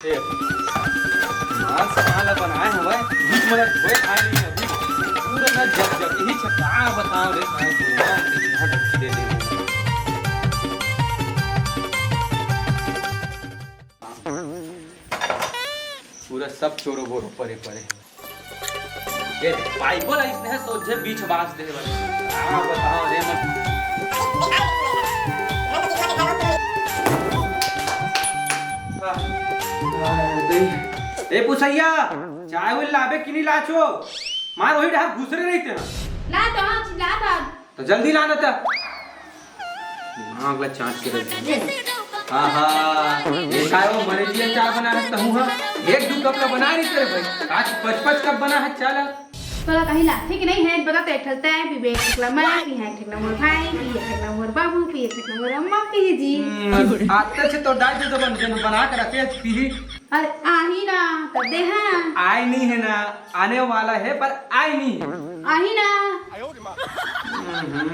ए माल सामान बनाए हवे बीच में कोई खाए नहीं अभी पूरा ना जग जग यही छका बताओ रे काय भगवान के यहाँ ढक्की दे दे पूरा सब चोरो बोरो परे परे ये पाइपो ला इसने सोचे बीच बांस दे बस हां बताओ रे मत ए पुसैया चाय वो लाबे कि नहीं लाचो मार वही ढाक घुसरे रहते हैं ला तो चिल्ला था तो जल्दी लाना था अगला चांस के हां हां ये काय वो मलेशियन चाय बना रहा हूं हां एक दो कप का बना नहीं तेरे भाई आज 55 कप बना है चल तोला कहीं लाथे कि नहीं है बता ते ठलता है पी बे ठकला मैं पी है ठकला मोर भाई पी है ठकला मोर बाबू पी है ठकला मोर अम्मा पी जी आते से तो डाल दे तो बना के रखे पी अरे आही ना कर दे हां आई नहीं है ना आने वाला है पर आई नहीं है आही ना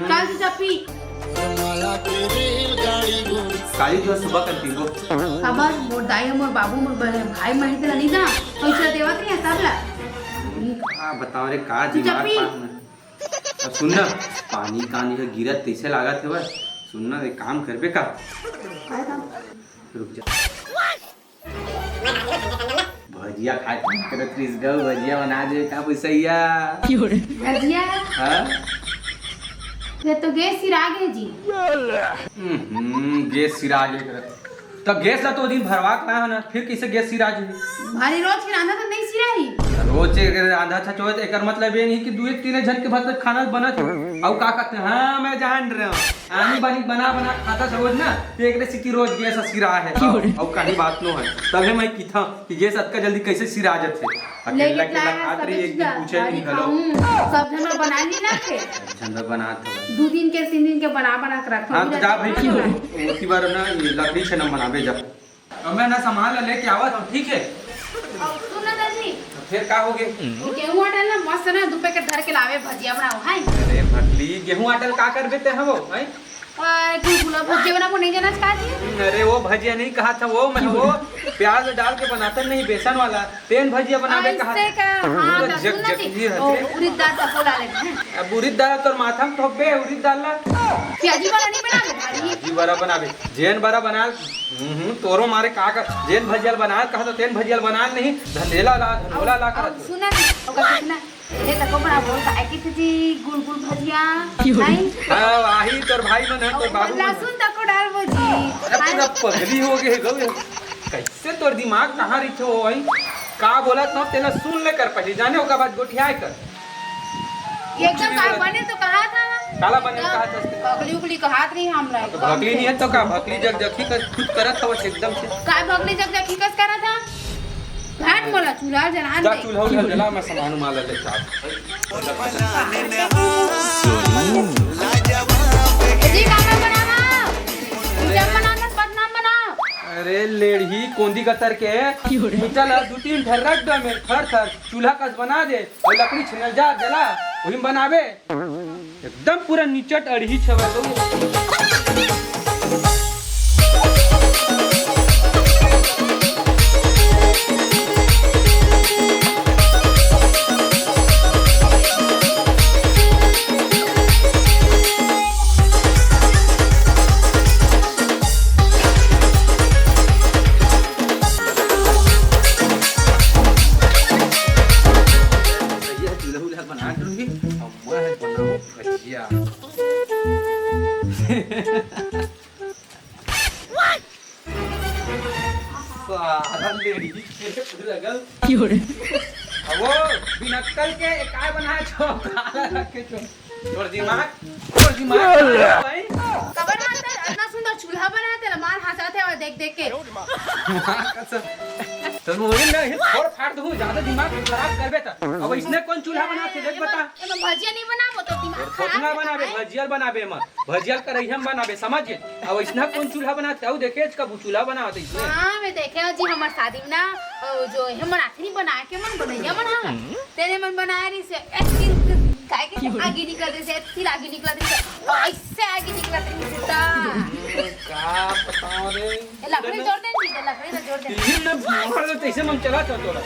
कल से पी काली जो सुबह करती वो खबर मोर दाई मोर बाबू मोर भाई महित नहीं ना पैसा देवत नहीं सबला हां बताओ रे का दिमाग पास में अब सुन ना पानी कानी का गिरत कैसे लागत है बस सुन ना एक काम करबे का रुक जा भजिया खाए करत रिस गौ भजिया बना दे का पैसैया भजिया हां ये तो गैस सिरागे जी गैस सिरागे करत तो गैस ला तो दिन भरवा का है ना फिर कैसे गैस सिरागे भारी रोज के आंधा तो नहीं सिराही रोज के आंधा था चोत एकर मतलब ये नहीं कि दो एक तीन जन के भात खाना बनत औ का कहते हां मैं जान रहा हूं आनी बानी बना बना खाता रोज ना तो एक सिटी रोज गैस सिरा है औ कहीं बात नो है तबे मैं कीथा कि गैस अतका जल्दी कैसे सिरा जात है अकेला अकेला खात रही एक दिन पूछे नहीं हलो सब जन बना ली ना के जन बनात हो दो दिन के तीन दिन के बना के रख हां तो जा भाई की हो उसी बार ना लकड़ी से न बनावे जा अब मैं ना सामान लेके आवत हूं ठीक है सुन ना दादी फिर का हो गए गेहूं आटल ना मस्त ना दुपे के धर के लावे भजिया बनाओ हाय अरे भटली गेहूं आटल का कर देते हैं वो हैं गुलगुला भजिया बनाओ नहीं जाना का जी अरे वो भजिया नहीं कहा था वो मैं वो प्याज डाल के बनाता नहीं बेसन वाला तेन भजिया बनावे कहा ऐसे का हां जग जग ही रहते उड़द दाल का बोला ले अब उड़द दाल तो माथा में थोपे उड़द दाल ला प्याजी वाला नहीं बनावे भारी जी बड़ा बनावे जेन बड़ा बना तोरो मारे का जेन भजिया बना कहा तो तेन भजिया बना नहीं धनेला ला धनोला ला कर सुना ओका सुना ये तको बड़ा बोल का की थी गुल गुल भजिया नहीं हां वही तोर भाई मन है तोर बाबू लहसुन तको डाल भजी अरे पूरा पगली हो गए गो कैसे तोर दिमाग कहां रही हो भाई का बोला तो तेला सुन ले कर पहले जाने ओका बाद गोठिया कर एकदम का बने तो कहा था काला बने कहा था भगली उगली का हाथ नहीं हमरा तो भगली नहीं है तो का भगली जग जखी कर खुद करत हो एकदम से का भगली जग जग खिकस करा था घाट मोला चूल्हा जला जा दे चूल्हा उधर जला मैं सामान माल ले जी का मैं बनावा जब बनाना बदनाम बनाओ अरे लेढ़ी कोंदी कतर के चल दो तीन ठर रख दे में थर थर चूल्हा कस बना दे और लकड़ी छिनल जा जला वही बनावे एकदम पूरा निचट अड़ही छवे तो बना दूंगी और मैं बनाऊं भजिया सारा लेडी के लगल वो बिनक्कल के काय बनाए छो काला रख के छोड़ दिमाग भाई कबर हाथ इतना सुंदर चूल्हा बनाया तेरा मार हंसाते और देख देख के तो मोरी ना फोड़ फाड़ दू ज्यादा दिमाग खराब करबे त अब इसने कौन चूल्हा बनाते देख बता एमे भजिया नहीं बनाबो तो दिमाग थोड़ा बनाबे भजिया बनाबे म भजिया करई हम बनाबे समझ गए अब इसने कौन चूल्हा बनाते हो देखे कब चूल्हा बनाते इसने हां मैं देखे जी हमर शादी में ना जो हम बनाते नहीं बना के मन बनैया मन हम तेरे मन बनाए रही से एक दिन काय के आगे निकल दे से फिर आगे निकल दे ऐसे आगे निकल दे सीता का बताओ रे लकड़ी जोड़ दे जी लकड़ी ना जोड़ दे तीन न मोहर तो ऐसे मन चला तोरा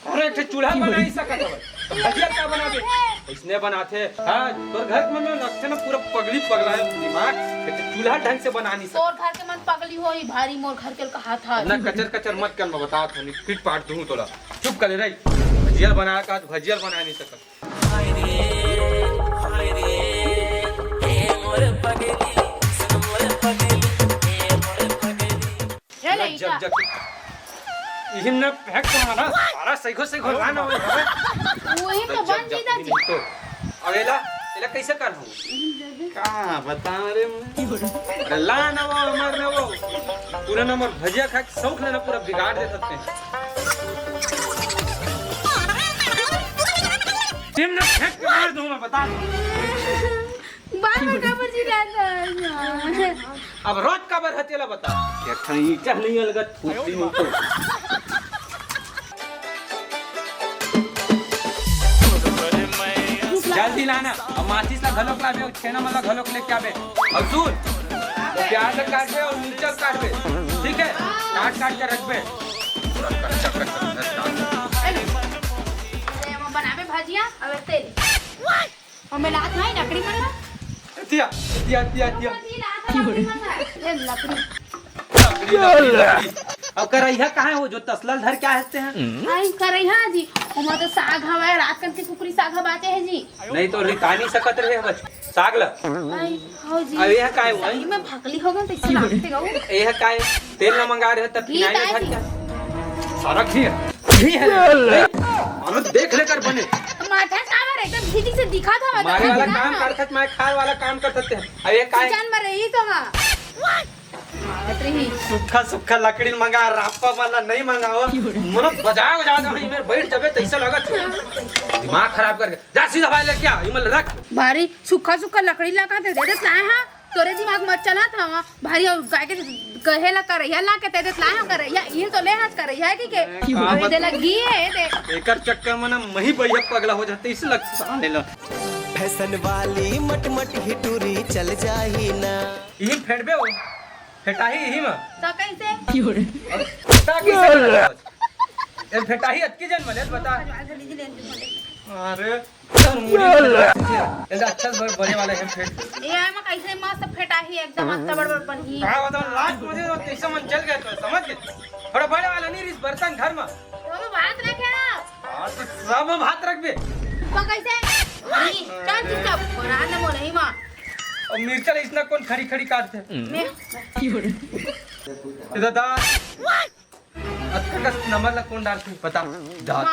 अरे एक चूल्हा बना ही सकत है भजिया का बनाबे इसने बनाते हां तोर घर में लगते ना पूरा पगली पगला है दिमाग एक चूल्हा ढंग से बना नहीं तोर घर के मन पगली होई भारी मोर घर के कहा था ना कचर कचर मत कर मैं बता थोनी पीट पाट दूं तोला चुप कर रे भजिया बना का भजिया बना नहीं सकत हाय रे ए मोर पगली सुन मोर पगली ए मोर पगली जब जब इहने फेंक मारा सारा सही ना हो वही तो बन जी दादी तो अवेला एला कैसे कर हूं का बता रे अरे ला ना वो मर ना वो पूरा नंबर भजिया खा के शौक लेना पूरा बिगाड़ दे सकते हैं टीम ने फेंक के मार दूं मैं बता बार का बजी रहता अब रोज का बर हतेला बता एक ठनी क्या नहीं अलगत फूटी नहीं तो जल्दी लाना अब माचिस ला घलोक लाबे और छेना मला घलोक लेके आबे और सुन तो प्याज काट दे और मिर्चा काट दे ठीक है काट काट के रख बे अरे हम बनाबे भजिया अब तेल और मैं लात नहीं लकड़ी मरना दिया दिया दिया दिया लकड़ी अब करैया कहाँ है वो जो तसलल धर क्या हंसते हैं आई करैया जी उमा तो साग हवा रात के कुकरी साग बाटे है जी नहीं तो रिकानी सकत रहे बच साग ला आई हो जी अब यह काय हुआ मैं भकली हो गई तो लागते गऊ यह काय तेल न मंगा रहे तब फिनाइल धर क्या सारा घी है और देख लेकर बने माथा कावर एकदम भीती से दिखा था मारे वाला काम करता है मैं खाए वाला काम कर सकते हैं अब ये काय जान मर रही तो हां सूखा सूखा लकड़ी मंगा रापा वाला नहीं मंगाओ मन बजाओ जाओ मेरे बैठ जबे तैसे लगत दिमाग खराब करके जा सीधा भाई लेके आ इमल रख भारी सूखा सूखा लकड़ी लगा दे दे लाए हां तोरे दिमाग मत चला था भारी और गाय के कहेला करैया ला के दे लाए हां करैया ये तो ले हाथ करैया की के दे लगी है दे एकर चक्कर में ना मही बढ़िया पगला हो जाते इस लग साले लो फैशन वाली मट मट हिटूरी चल जाही ना यही फेंटबे हो फेटाही यही में तो कैसे ता कैसे ए फेटाही अतकी जन मले बता अरे सर मुड़ी ऐसा अच्छा बने वाला है फेट ये में कैसे मस्त फेटाही एकदम मस्त बड़बड़ बनी का बता लास्ट मुझे तो कैसे मन चल गया तो समझ गए थोड़ा बड़े वाला नहीं रिस बर्तन घर में तो भात रखे ना और तो सब भात रख बे तो कैसे अरे चल चुपचाप बना ना मोर नहीं मां और मिर्चा इसना कौन खड़ी खड़ी काटते मैं इधर दाल अतका कस नमक ला कौन डालती पता दाल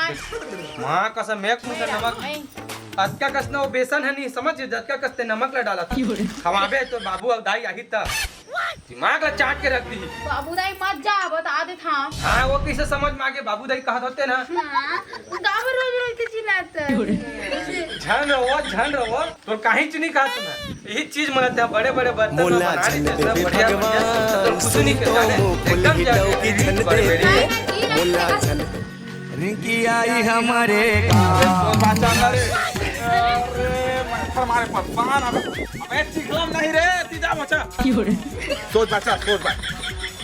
मां कसम मैं मुंह से नमक अतका कस ना वो बेसन है नहीं समझ अतका कस ते नमक ला डाला खवाबे तो बाबू अब दाई आही त दिमाग ला चाट के रख दी बाबू दाई मत जा बता दे था हां वो कैसे समझ में आगे बाबू दाई कहत होते ना गाबर रोज रोज के चिल्लाता झन रहो तो काहे चुनी कहत ना यही चीज मनत है बड़े बड़े बर्तन में मोला बना झन लेते दे बढ़िया भगवान कुछ नहीं करते एकदम की झन दे मोला झन रिंकी आई हमारे हमारे पप्पान अबे चिखलम नहीं रे सीधा बच्चा सोच बच्चा सोच बच्चा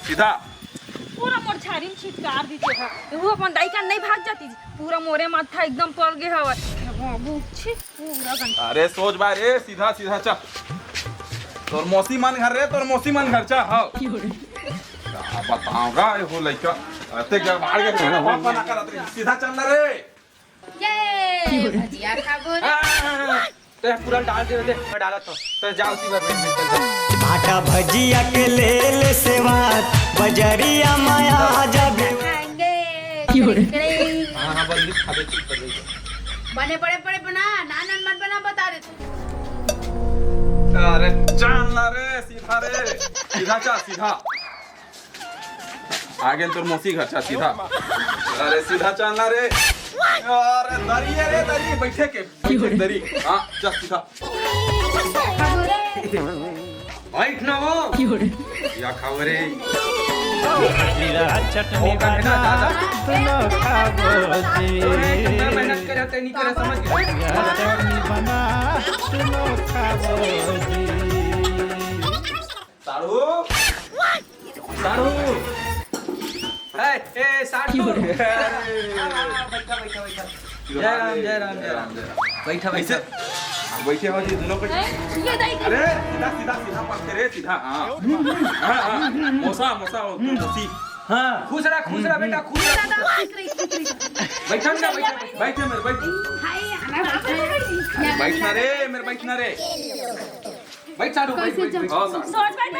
सीधा पूरा मोर छारी में छिटकार दीजिए हा वो अपन डाइका नहीं भाग जाती पूरा मोरे माथा एकदम पड़ गया हवा बाबू छी पूरा घंटा अरे सोच बा रे सीधा सीधा चल तोर मौसी मन घर रे तोर मौसी मन घर चा हां क्या बताऊंगा ये हो लइका अते घर बाहर के खाना हो बना कर रे सीधा चल रे ये भजिया खाबो रे तो पूरा डाल दे मैं डाला तो जाओ सीधा बैठ आटा भजिया के ले ले सेवात बजरिया माया जब खाएंगे हां हां बंदी खाबे चुप कर गई बने बड़े बड़े बना नान मत बना बता दे अरे चल रे सीधा चल सीधा आगे तोर मौसी घर चा सीधा अरे सीधा चल रे अरे दरी बैठे के दरी हां चल सीधा बैठ ना वो या खाओ रे जीरा चटनी बना दुनो खाबो जी मैं मेहनत करे ते नहीं करे समझ गया जीरा चटनी बना दुनो खाबो जी साड़ू साड़ू ए साड़ू बैठा जय राम बैठा ऐसे बैठे हो जी दोनों पे ये दाई अरे सीधा सीधा सीधा पकड़े रे सीधा हाँ मोसा मोसा मोसी हाँ खुश रहा बेटा खुश रहा बैठा ना बैठे मेरे बैठना रे मेरे बैठना रे बैठ साड़ू बैठ हाँ साड़ू सोच भाई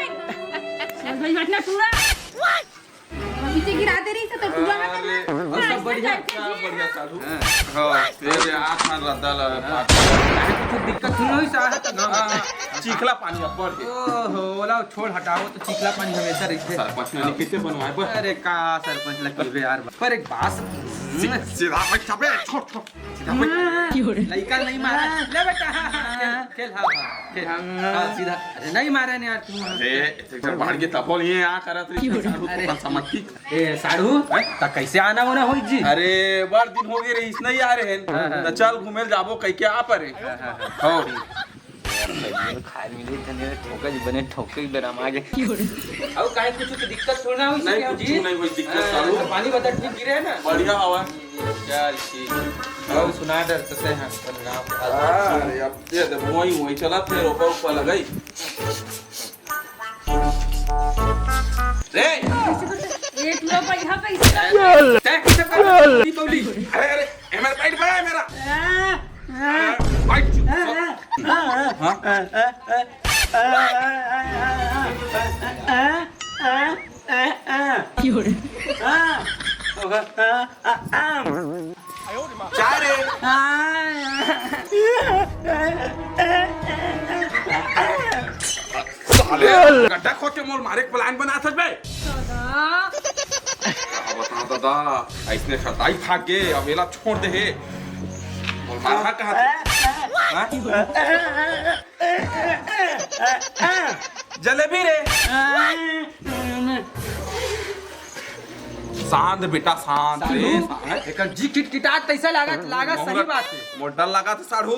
बैठना पूरा पीछे गिरा दे रही तो पूरा ना करना और सब बढ़िया बढ़िया साड़ू हाँ ये आसमान रद्दा लगा कुछ दिक्कत नहीं हुई साहब चिखला पानी अब बढ़ के ओहो ओला छोड़ हटाओ तो चिकला पानी हमेशा रहते सरपंच ने कैसे बनवाए पर अरे का सरपंच लगी बे यार पर एक बात सीधा बैठ बे छोड़ छोड़ सीधा बैठ लड़का नहीं मारा ले बेटा खेल हाँ खेल हाँ सीधा अरे नहीं मारा ने यार तू अरे इधर बाहर के तपोल ये आ करत रही साड़ू तो समझती ए साड़ू ता कैसे आना होना होई जी अरे बार दिन हो गए रही नहीं आ रहे हैं तो चल घूमे जाबो कह के आ परे हो खाए मिले तने ठोका जी बने ठोके बेराम आगे अब काहे कुछ तो दिक्कत थोड़ा हुई नहीं क्या कुछ जी नहीं कोई दिक्कत साड़ू पानी बदल ठीक गिरे है ना बढ़िया हवा चल ठीक अब सुना डर तो से हां गांव अरे अब ये तो वही चला थे ऊपर ऊपर लगाई रे ये पूरा पैसा पैसा तय किसे कर दीपावली अरे अरे मेरा बैठ बड़ा है मेरा बैठ हाँ चाय रे साले गड्ढा खोद के मोर मारे प्लान बना सकबे बताओ दादा ऐसने खताई भाग गए अब एला छोड़ दे हे मोर मारा कहा जलेबी रे शांत बेटा शांत रे एक जी किटकिटाट कैसा लागा सही बात है मोर डर लगा था साढ़ू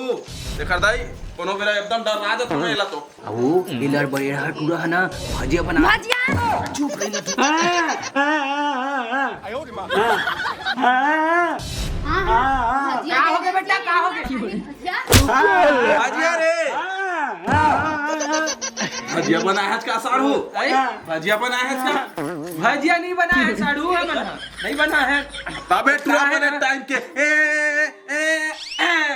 देखर दाई कोनो बेरा एकदम डर रहा था तुम्हें एला तो वो इलर बड़ेरा टूरा है ना भजिया बना भजिया चुप रही ना क्या हो गया बेटा क्या हो गया भजिया रे भजिया बना है का साढ़ू भजिया बना है का भजिया नहीं बना है साड़ू है बना नहीं बना है तबे टूरा बने टाइम के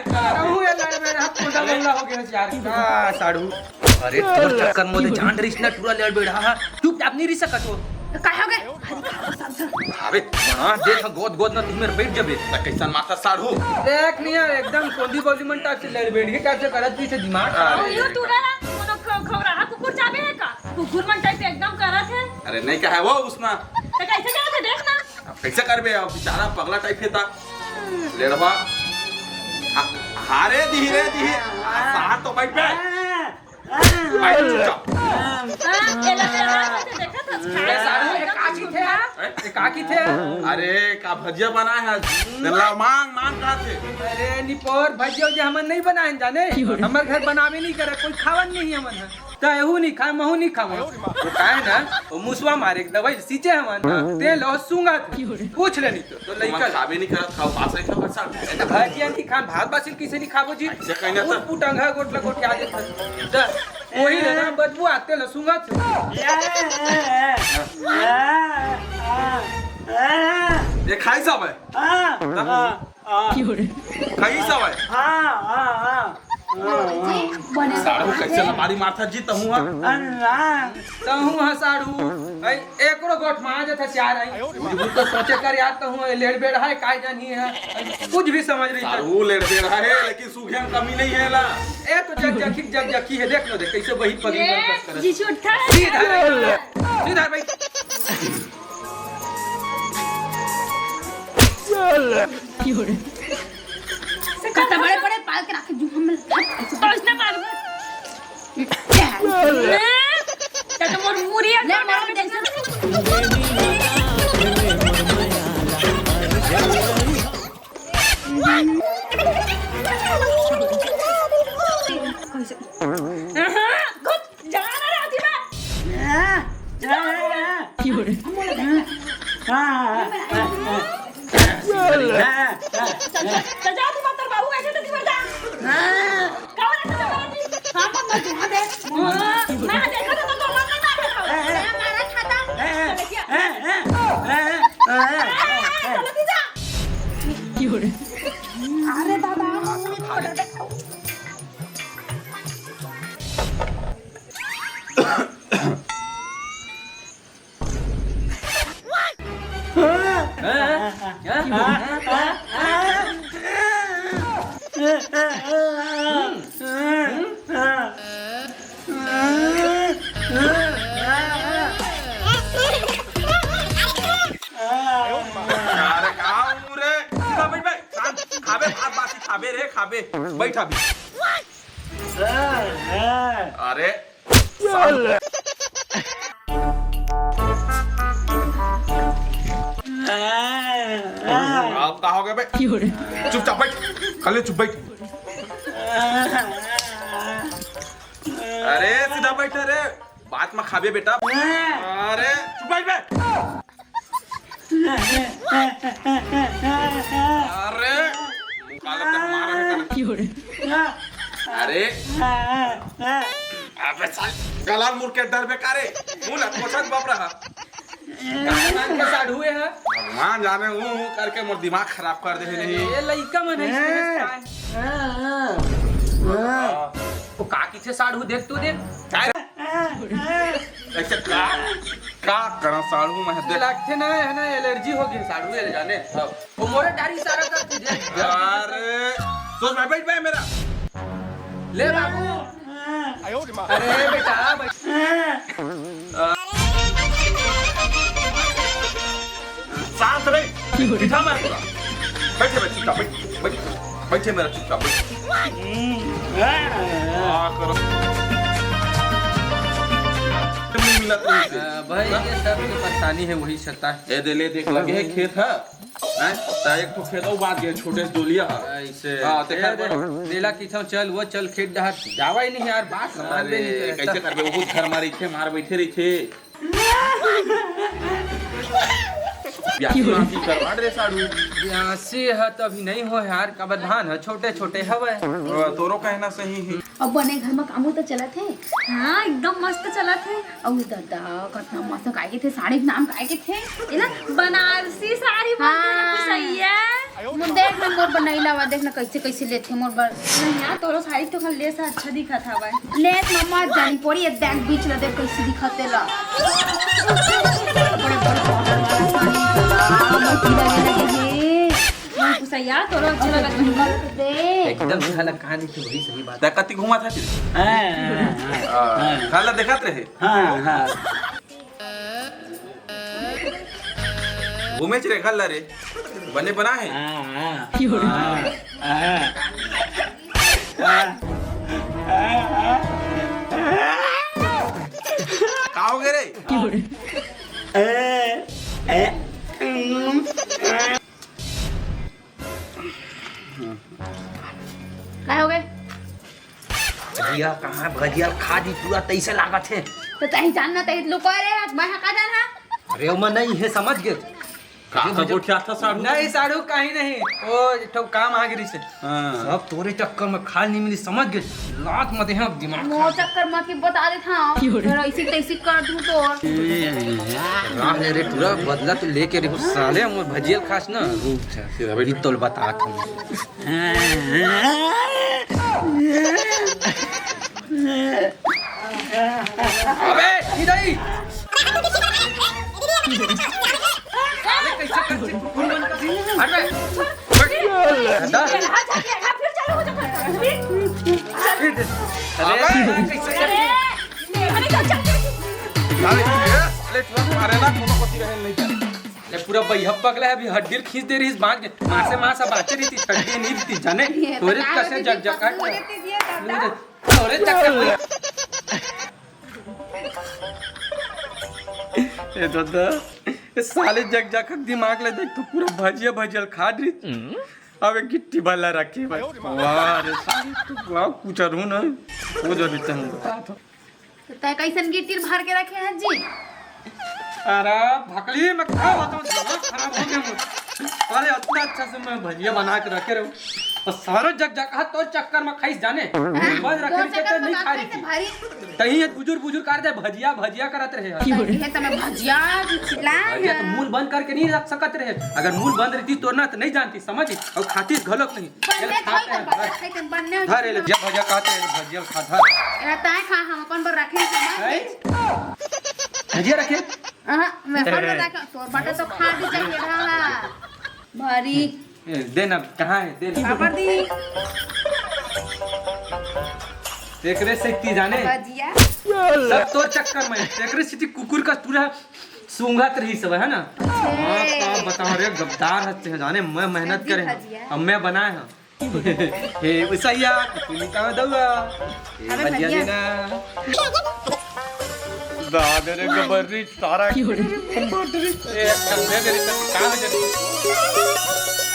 कहूं ये लड़ मेरा हाथ उल्टा बल्ला हो गया यार का साड़ू अरे तोर चक्कर मोदे जान रही ना टूरा लड़ बैठा है चुपचाप नहीं रह सकत हो काय हो गए अबे बना देख गोद गोद ना तुम मेरे बैठ जबे त कैसन माथा साढ़ू देख नहीं यार एकदम कोंदी बोली मन टाइप से लड़ बैठ के टाइप से करत भी से दिमाग यो तूरा ना कोनो खवरा कुकुर चाबे है का कुकुर मन टाइप एकदम करत है अरे नहीं कहा वो उसना तो कैसे करत है देख ना अब कैसे करबे अब बेचारा पगला टाइप है ता लेड़वा हारे धीरे धीरे साथ तो बैठ पे बैठ चुपचाप एला देखा था साड़ू ये काकी थे ये काकी थे अरे का भजिया बना है दिल्ला मांग मांग का थे अरे निपोर भजिया जे हमन नहीं बनाए जाने हमर घर बनावे नहीं करे कोई खावन नहीं हमन तो एहू नहीं खा महू नहीं खावा तो काहे ना वो मुसवा मारे के दवाई सींचे हमन ते लहसुंगा पूछ लेनी तो लइका खावे नहीं करत खाओ पास रही खाओ साथ तो भजिया नहीं खा भात बासिल किसे नहीं खाबो जी ऐसे कहना था। पुटंगा गोटला गोट के आगे तो वही ना बदबू आते लहसुंगा ये खाई सब है खाई सब है साड़ू कैसे हमारी माथा जीत हूँ तहू हसाड़ू एकरो गोठ में आ जाता चार आई तो सोचे कर यार तहू लेड़ बेड़ है काय जानी है कुछ भी समझ रही है साड़ू लेड़ दे रहा है लेकिन सूखे में कमी नहीं है ला ए तो जग जकी है देख लो देख कैसे वही पगी बरकस कर जी उठा है सीधा भाई कता बड़े बड़े पाल के रखे जो हम उसने मार तो मोर मुरिया ले मारो जैसे चल जा तू मातर बाबू ऐसे तो दिवर जा कौन ऐसे जवानी हां पर मैं तुहा दे मैं देखा तो तो मन नहीं मारे खाओ मारा खाता चलो दीदा अरे बाबा अरे का रे सीधा बैठ बे खाबे भात बासी खाबे रे खाबे बैठ अभी अरे अब का हो गया बे चुपचाप बैठ खाली चुप बैठ अरे सीधा बैठ रे बात में खाबे बेटा अरे चुप बैठ बे अरे काला पे हमारा है अरे अबे साल गलाल मुड़ के डर बेकारे मुंह ना कोचन बाप रहा कान के साढ़ हुए है भगवान जाने हूँ करके मोर दिमाग खराब कर दे नहीं ये लइका मन है ओ का किथे साढ़ हु देख तू देख ऐसे का करा साड़ू में देख लगते ना है ना एलर्जी हो गई साढ़ हुए जाने वो मोरे डारी सारा कर तुझे अरे सोच भाई बैठ भाई मेरा ले बाबू अरे बेटा शांत रहे बिठा मैं बैठे बैठ चुपचाप बैठ बैठे मेरा चुपचाप करो भाई ये सब की परेशानी है वही सता है ये दे देख लगे है खेत है हैं ता एक तो खेत और बात गया छोटे से डोलिया ऐसे हां देखा लेला किथो चल वो चल खेत डहर जावा ही नहीं यार बात मान ले नहीं कैसे करबे वो घर मारी थे मार बैठे रही थे ब्यासी करवा रे साड़ू ब्यासी है तो अभी नहीं हो यार का बधान है छोटे छोटे हवे तोरो कहना सही है अब बने घर में कामो तो चलत है हां एकदम मस्त चलत है और दादा कितना मस्त काहे के थे साड़ी के नाम काहे के थे ये ना बनारसी साड़ी बोलते हैं तो सही है मुन देख ना मोर बनैला वा देख ना कैसे कैसे लेथे मोर बर नहीं यार तोरो साड़ी तो खाली लेस अच्छा दिखत हवे लेस मम्मा जानी पड़ी एक बैग बीच ला देख कैसे दिखते ला बड़े बड़े सही यार तोरो अच्छा लगत दे एकदम खाला कहानी की वही सही बात ता कति घुमा था खाला देखत रहे हां घूमे रे खाला रे बने बना है का हो गए रे काय हो गए भजिया कहाँ भजिया खा दी पूरा तैसे लागत है तो तही जानना तही लोग रे मैं का जाना अरे वो नहीं है समझ गए था साड़ू नहीं साड़ू कहीं नहीं ओ ठो काम आ गई से सब तोरे चक्कर में खाल नहीं मिली समझ गए लात मत है दिमाग मोर चक्कर में की बता दे था फिर ऐसे तैसे कर दूं तो राह रे पूरा बदला तो लेके रे साले मोर भजिया खास ना रूप से फिर अभी तोल बता था अबे इधर ही साले कैसे करते कौन बन कर हट फिर चालू हो जा अरे कैसे अरे हमें क्या चल अरे तू मारे ना कोनो कति रहे नहीं ले पूरा बैह पगला है अभी हड्डी खींच दे रही इस बांध के मां से मां सब बाचे रही थी छड्डी नहीं थी जाने तोरे कैसे जग जग काट तोरे चक्कर में ए दादा इस साले जग जग दिमाग ले देख तो पूरा भजिया भजियल खा रही अब एक गिट्टी वाला रखे भाई वाह रे साले तू वाह कुछ रू ना वो जो भी तन बता तो तय कैसन गिट्टी भर के रखे हैं जी अरे भकली में क्या बताऊं इतना अच्छा से मैं भजिया बना के रखे रहूं और सारो जग जगह तो चक्कर में खाइस जाने बस रखे के तो नहीं खा रही थी भारी तही बुजुर्ग कर दे भजिया भजिया करत रहे ये तो मैं भजिया चिल्ला भजिया तो मुंह बंद करके नहीं रख सकत रहे अगर मुंह बंद रहती तो ना तो नहीं जानती समझ और खाती घलोक नहीं बनने खाते खाई तो बनने धर ले जब भजिया खाते हैं भजिया खा धर रहता है खा हम अपन पर रखे सामान भजिया रखे हां मैं पर रखे तोर बाटे तो खा दी चाहिए रहा भारी देना कहाँ है दे पापड़ दी एकरे से की जाने भजिया सब तोर चक्कर में एकरे से कुकुर का पूरा सूंघत रही सब है ना हाँ बताओ रे गद्दार है जाने मैं मेहनत करे अब मैं बनाए हैं हे उसैया तू का दउआ ये भजिया देना दादे रे गबरी सारा एक कंधे दे का